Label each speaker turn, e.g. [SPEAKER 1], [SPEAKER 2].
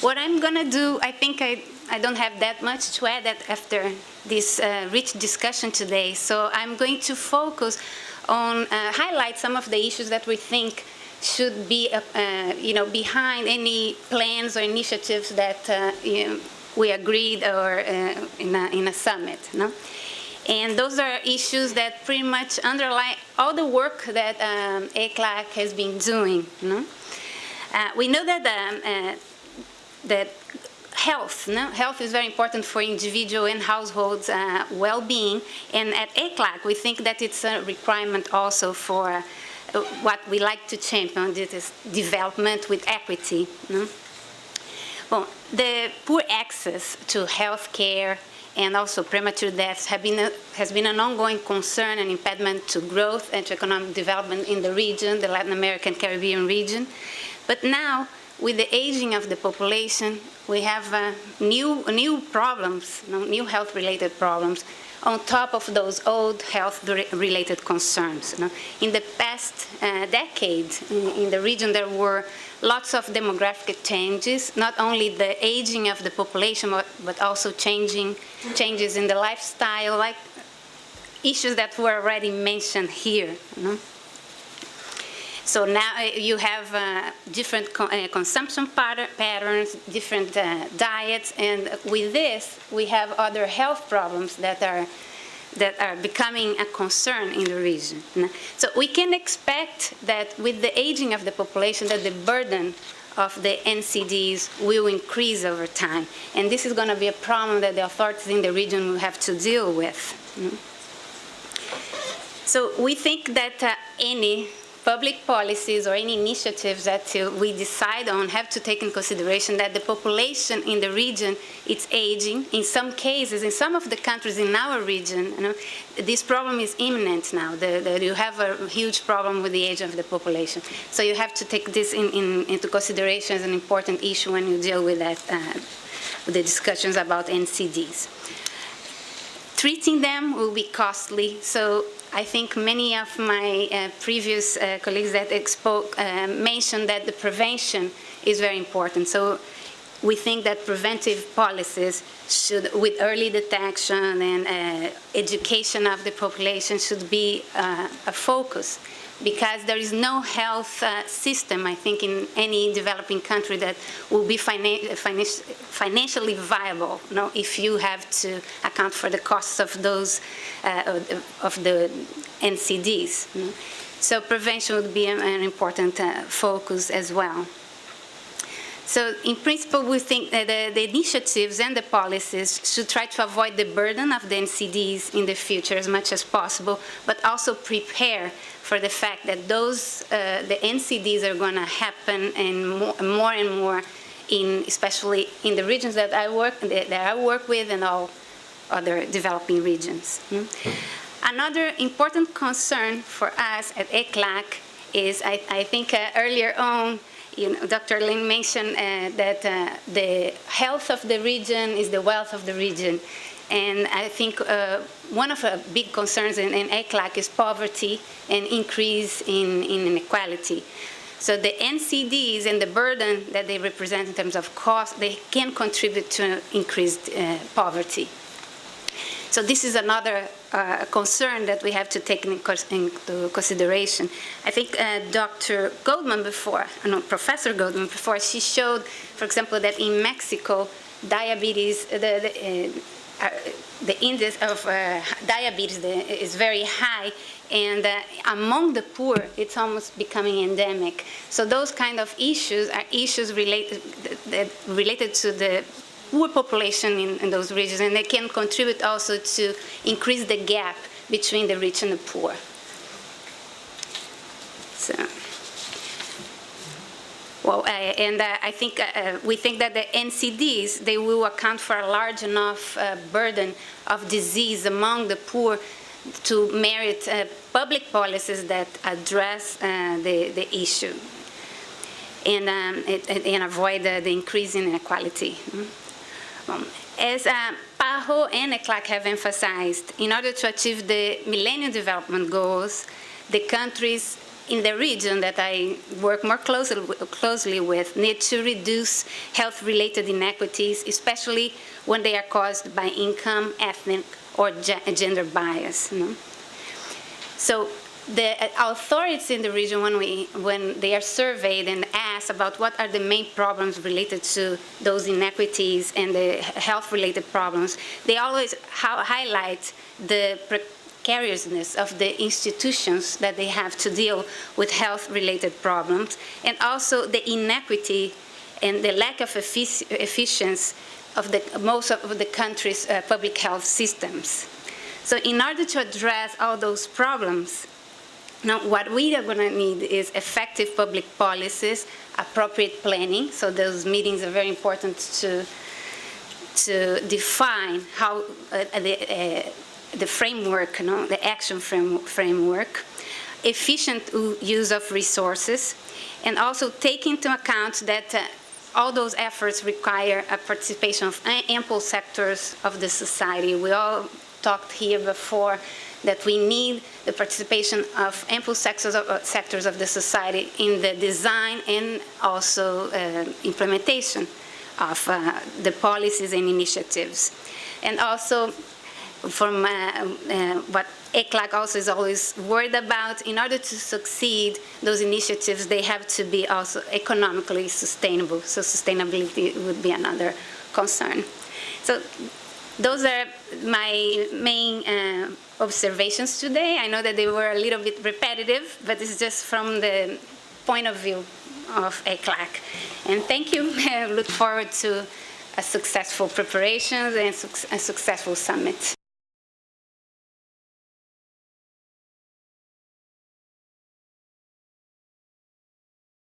[SPEAKER 1] what I'm going to do, I think I don't have that much to add after this rich discussion today. So I'm going to focus on highlight some of the issues that we think should be behind any plans or initiatives that we agreed or in a summit. No? And those are issues that pretty much underlie all the work that ECLAC has been doing. No? We know that that health is very important for individual and households' well-being, and at ECLAC we think that it's a requirement also for what we like to champion, this is development with equity. No? Well, the poor access to health care and also premature deaths has been an ongoing concern and impediment to growth and to economic development in the region, the Latin American Caribbean region. But now, with the aging of the population, we have new problems, new health-related problems, on top of those old health-related concerns. In the past decade, in the region, there were lots of demographic changes, not only the aging of the population, but also changes in the lifestyle, like issues that were already mentioned here. So now you have different consumption patterns, different diets, and with this, we have other health problems that are becoming a concern in the region. So we can expect that with the aging of the population, that the burden of the NCDs will increase over time. And this is going to be a problem that the authorities in the region will have to deal with. So we think that any public policies or any initiatives that we decide on have to take in consideration that the population in the region is aging. In some cases, in some of the countries in our region, this problem is imminent now. You have a huge problem with the age of the population. So you have to take this into consideration as an important issue when you deal with that, with the discussions about NCDs. Treating them will be costly. So I think many of my previous colleagues that spoke mentioned that the prevention is very important. So we think that preventive policies should, with early detection and education of the population, should be a focus, because there is no health system, I think, in any developing country that will be financially viable, if you have to account for the costs of those of the NCDs. So prevention would be an important focus as well. So in principle, we think that the initiatives and the policies should try to avoid the burden of the NCDs in the future as much as possible, but also prepare for the fact that the NCDs are going to happen and more especially in the regions that I work with and all other developing regions. Another important concern for us at ECLAC is, I think earlier on, Dr. Lin mentioned that the health of the region is the wealth of the region. And I think one of the big concerns in ECLAC is poverty and increase in inequality. So the NCDs and the burden that they represent in terms of cost, they can contribute to increased poverty. So this is another concern that we have to take into consideration. I think Dr. Goldman Professor Goldman before, she showed, for example, that in Mexico, diabetes, the index of diabetes is very high, and among the poor, it's almost becoming endemic. So those kind of issues are issues related to the poor population in those regions, and they can contribute also to increase the gap between the rich and the poor. So, well, I think we think that the NCDs, they will account for a large enough burden of disease among the poor to merit public policies that address the issue and avoid the increase in inequality. As PAHO and ECLAC have emphasized, in order to achieve the Millennium Development Goals, the countries in the region that I work more closely with need to reduce health-related inequities, especially when they are caused by income, ethnic, or gender bias. So the authorities in the region, when they are surveyed and asked about what are the main problems related to those inequities and the health-related problems, they always highlight the precariousness of the institutions that they have to deal with health-related problems, and also the inequity and the lack of efficiency of most of the country's public health systems. So in order to address all those problems, now what we are going to need is effective public policies, appropriate planning. So those meetings are very important to define how the framework, the action framework, efficient use of resources, and also take into account that all those efforts require a participation of ample sectors of the society. We all talked here before that we need the participation of ample sectors of the society in the design and also implementation of the policies and initiatives. And also, from what ECLAC also is always worried about, in order to succeed, those initiatives, they have to be also economically sustainable. So sustainability would be another concern. So those are my main observations today. I know that they were a little bit repetitive, but it's just from the point of view of ECLAC. And thank you. I look forward to a successful preparations and a successful summit.